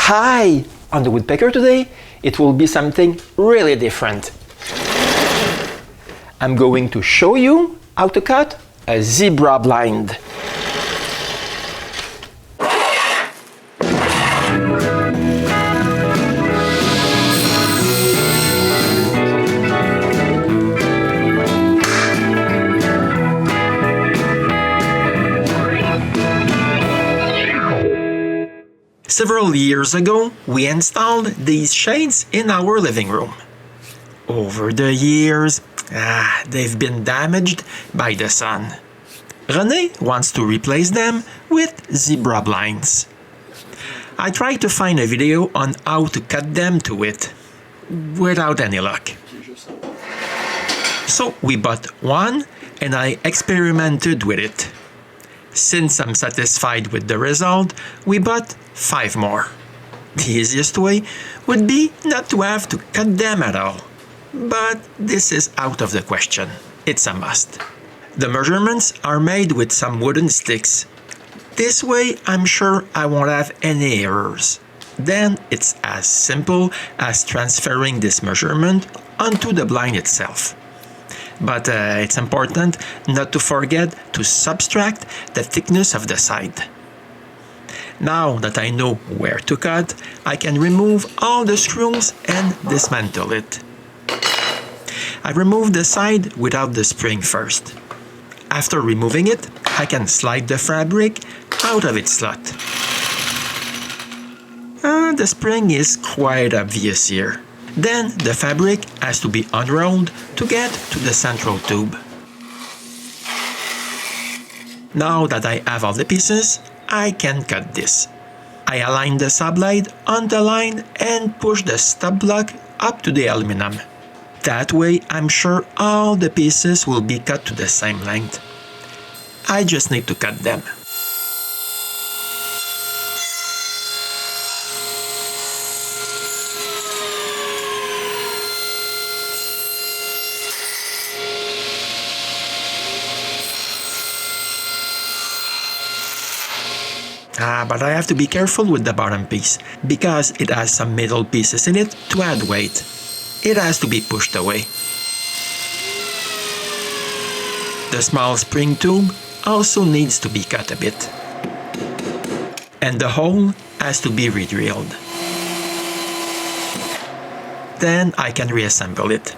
Hi! On the Woodpecker today, it will be something really different. I'm going to show you how to cut a zebra blind. Several years ago, we installed these shades in our living room. Over the years, they've been damaged by the sun. Renée wants to replace them with zebra blinds. I tried to find a video on how to cut them to it, without any luck. So we bought one and I experimented with it. Since I'm satisfied with the result, we bought 5 more. The easiest way would be not to have to cut them at all. But this is out of the question. It's a must. The measurements are made with some wooden sticks. This way I'm sure I won't have any errors. Then it's as simple as transferring this measurement onto the blind itself. But it's important not to forget to subtract the thickness of the side. Now that I know where to cut, I can remove all the screws and dismantle it. I remove the side without the spring first. After removing it, I can slide the fabric out of its slot. The spring is quite obvious here. Then the fabric has to be unrolled to get to the central tube. Now that I have all the pieces, I can cut this. I align the saw blade on the line and push the stop block up to the aluminum. That way I'm sure all the pieces will be cut to the same length. I just need to cut them. But I have to be careful with the bottom piece, because it has some metal pieces in it to add weight. It has to be pushed away. The small spring tube also needs to be cut a bit. And the hole has to be re-drilled. Then I can reassemble it.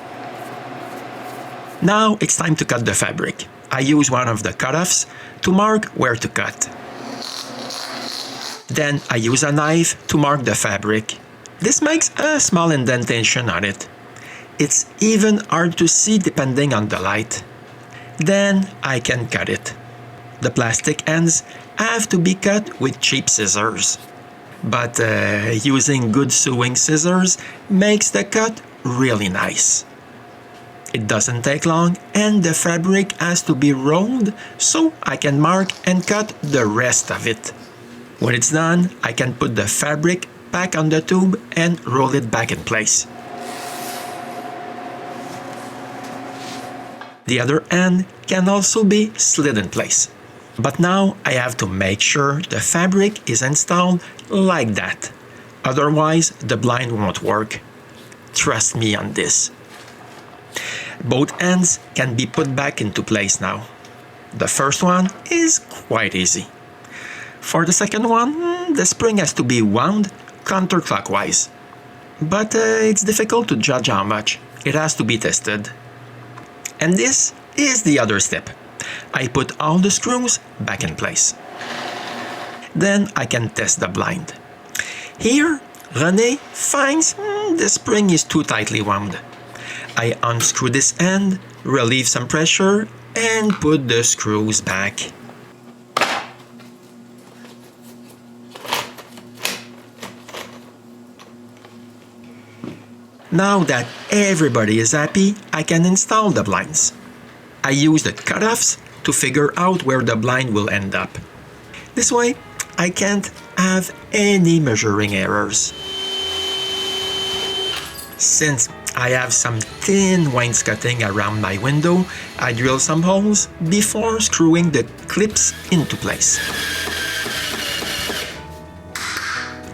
Now it's time to cut the fabric. I use one of the cutoffs to mark where to cut. Then I use a knife to mark the fabric. This makes a small indentation on it. It's even hard to see depending on the light. Then I can cut it. The plastic ends have to be cut with cheap scissors. But using good sewing scissors makes the cut really nice. It doesn't take long and the fabric has to be rolled so I can mark and cut the rest of it. When it's done, I can put the fabric back on the tube and roll it back in place. The other end can also be slid in place. But now I have to make sure the fabric is installed like that. Otherwise, the blind won't work. Trust me on this. Both ends can be put back into place now. The first one is quite easy. For the second one, the spring has to be wound counterclockwise. But it's difficult to judge how much. It has to be tested. And this is the other step. I put all the screws back in place. Then I can test the blind. Here, Renée finds the spring is too tightly wound. I unscrew this end, relieve some pressure, and put the screws back. Now that everybody is happy, I can install the blinds. I use the cutoffs to figure out where the blind will end up. This way, I can't have any measuring errors. Since I have some thin wainscoting around my window, I drill some holes before screwing the clips into place.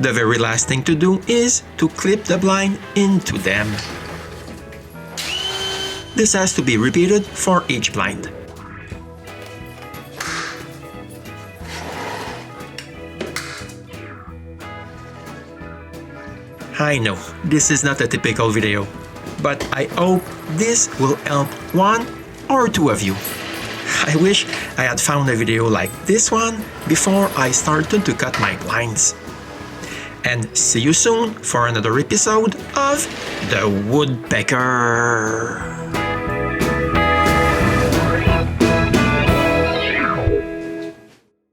The very last thing to do is to clip the blind into them. This has to be repeated for each blind. I know, this is not a typical video, but I hope this will help one or two of you. I wish I had found a video like this one before I started to cut my blinds. And see you soon for another episode of The Woodpecker.